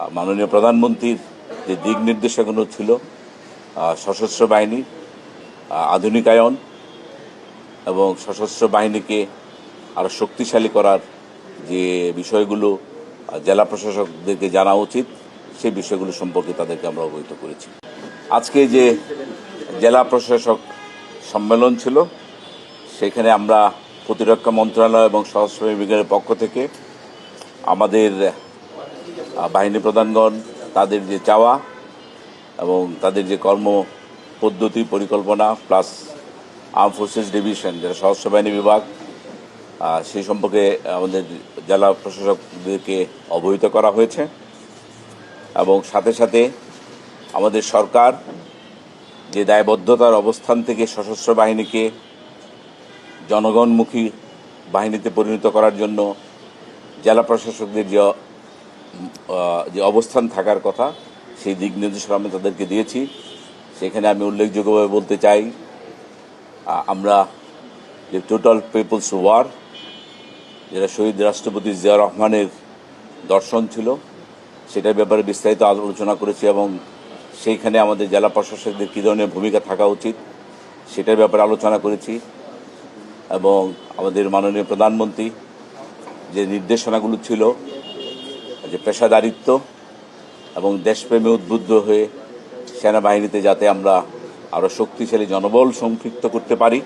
মাননীয় প্রধানমন্ত্রীর যে দিক নির্দেশনাগুলো ছিল সশস্ত্র বাহিনী আধুনিকায়ন এবং সশস্ত্র বাহিনীকে আরও শক্তিশালী করার যে বিষয়গুলো জেলা প্রশাসকদেরকে জানা উচিত সেই বিষয়গুলো সম্পর্কে তাদেরকে আমরা অবহিত করেছি। আজকে যে জেলা প্রশাসক সম্মেলন ছিল সেখানে আমরা প্রতিরক্ষা মন্ত্রণালয় এবং সশস্ত্র বিভাগের পক্ষ থেকে আমাদের বাহিনী প্রধানগণ তাদের যে চাওয়া এবং তাদের যে কর্ম পদ্ধতি পরিকল্পনা প্লাস আর্ম ফোর্সেস ডিভিশন যেটা সশস্ত্র বাহিনী বিভাগ সেই সম্পর্কে আমাদের জেলা প্রশাসকদেরকে অবহিত করা হয়েছে এবং সাথে সাথে আমাদের সরকার যে দায়বদ্ধতার অবস্থান থেকে সশস্ত্র বাহিনীকে জনগণমুখী বাহিনীতে পরিণত করার জন্য জেলা প্রশাসকদের যে অবস্থান থাকার কথা সেই দিক নির্দেশনা আমি তাদেরকে দিয়েছি। সেখানে আমি উল্লেখযোগ্যভাবে বলতে চাই আমরা যে টোটাল পিপলস ওয়ার যেটা শহীদ রাষ্ট্রপতি জিয়া রহমানের দর্শন ছিল সেটার ব্যাপারে বিস্তারিত আলোচনা করেছি এবং সেইখানে আমাদের জেলা প্রশাসকদের কী ধরনের ভূমিকা থাকা উচিত সেটার ব্যাপারে আলোচনা করেছি এবং আমাদের মাননীয় প্রধানমন্ত্রী যে নির্দেশনাগুলো ছিল যে পেশাদারিত্ব এবং দেশপ্রেমে উদ্বুদ্ধ হয়ে সেনাবাহিনীতে যাতে আমরা আরও শক্তিশালী জনবল সম্পৃক্ত করতে পারি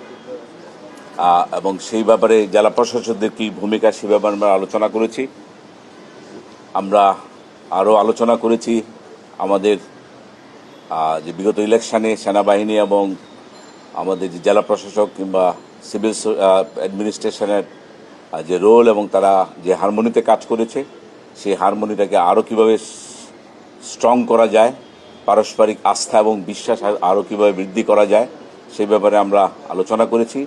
এবং সেই ব্যাপারে জেলা প্রশাসকদের কী ভূমিকা সে ব্যাপারে আমরা আলোচনা করেছি। আমরা আরও আলোচনা করেছি আমাদের যে বিগত ইলেকশনে সেনাবাহিনী এবং আমাদের যে জেলা প্রশাসক কিংবা সিভিল অ্যাডমিনিস্ট্রেশনের যে রোল এবং তারা যে হারমোনিতে কাজ করেছে সেই হারমোনিটাকে আরও কীভাবে স্ট্রং করা যায়, পারস্পরিক আস্থা এবং বিশ্বাস আরও কীভাবে বৃদ্ধি করা যায় সেই ব্যাপারে আমরা আলোচনা করেছি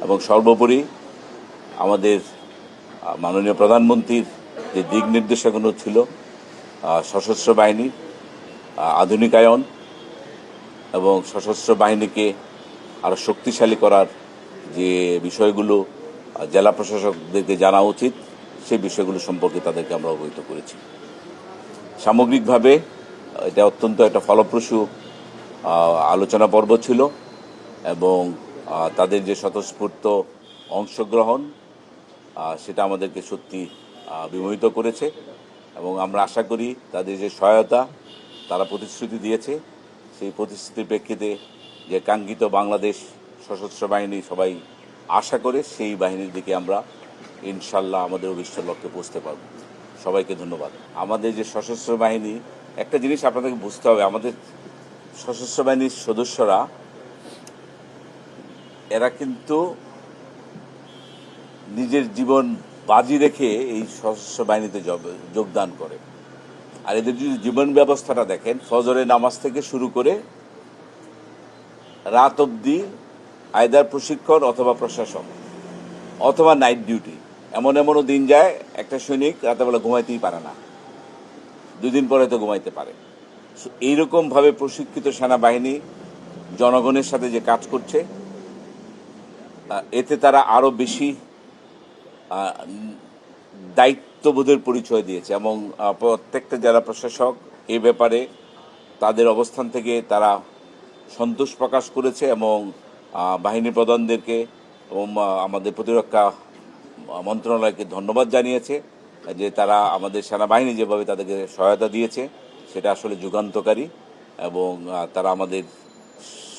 এবং সর্বোপরি আমাদের মাননীয় প্রধানমন্ত্রীর যে দিক নির্দেশনাগুলো ছিল সশস্ত্র বাহিনীর আধুনিকায়ন এবং সশস্ত্র বাহিনীকে আরও শক্তিশালী করার যে বিষয়গুলো জেলা প্রশাসকদেরকে জানা উচিত সেই বিষয়গুলো সম্পর্কে তাদেরকে আমরা অবহিত করেছি। সামগ্রিকভাবে এটা অত্যন্ত একটা ফলপ্রসূ আলোচনা পর্ব ছিল এবং তাদের যে স্বতঃস্ফূর্ত অংশগ্রহণ সেটা আমাদেরকে সত্যি বিমোহিত করেছে এবং আমরা আশা করি তাদের যে সহায়তা তারা প্রতিশ্রুতি দিয়েছে সেই প্রতিশ্রুতির প্রেক্ষিতে যে কাঙ্ক্ষিত বাংলাদেশ সশস্ত্র বাহিনী সবাই আশা করে সেই বাহিনীর দিকে আমরা ইনশাল্লাহ আমাদের অভিষ্ট লক্ষ্যে পৌঁছতে পারব। সবাইকে ধন্যবাদ। আমাদের যে সশস্ত্র বাহিনী একটা জিনিস আপনাদেরকে বুঝতে হবে, আমাদের সশস্ত্র বাহিনীর সদস্যরা এরা কিন্তু নিজের জীবন বাজি রেখে এই সশস্ত্র বাহিনীতে যোগদান করে। আর এদের যদি জীবন ব্যবস্থাটা দেখেন ফজরের নামাজ থেকে শুরু করে রাত অবধি আয়দার প্রশিক্ষণ অথবা প্রশাসন অথবা নাইট ডিউটি, এমনও দিন যায় একটা সৈনিক রাতেবেলা ঘুমাইতেই পারে না, 2 দিন পরে তো ঘুমাইতে পারে। এইরকমভাবে প্রশিক্ষিত সেনাবাহিনী জনগণের সাথে যে কাজ করছে এতে তারা আরও বেশি দায়িত্ববোধের পরিচয় দিয়েছে এবং প্রত্যেকটা জেলা প্রশাসক এই ব্যাপারে তাদের অবস্থান থেকে তারা সন্তোষ প্রকাশ করেছে এবং বাহিনী প্রধানদেরকে এবং আমাদের প্রতিরক্ষা মন্ত্রণালয়কে ধন্যবাদ জানিয়েছে যে তারা আমাদের সেনাবাহিনী যেভাবে তাদেরকে সহায়তা দিয়েছে সেটা আসলে যুগান্তকারী এবং তারা আমাদের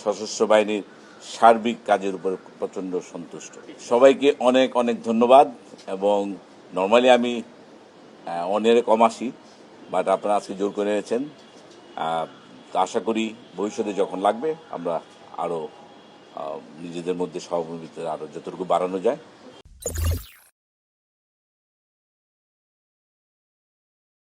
সশস্ত্র বাহিনীর সার্বিক কাজের উপর প্রচণ্ড সন্তুষ্ট। সবাইকে অনেক অনেক ধন্যবাদ এবং নর্মালি আমি অনেরে কম আসি, বাট আপনারা আজকে জোর করে এনেছেন। আশা করি ভবিষ্যতে যখন লাগবে আমরা আরও নিজেদের মধ্যে সহমর্মিতা আরও যতটুকু বাড়ানো যায়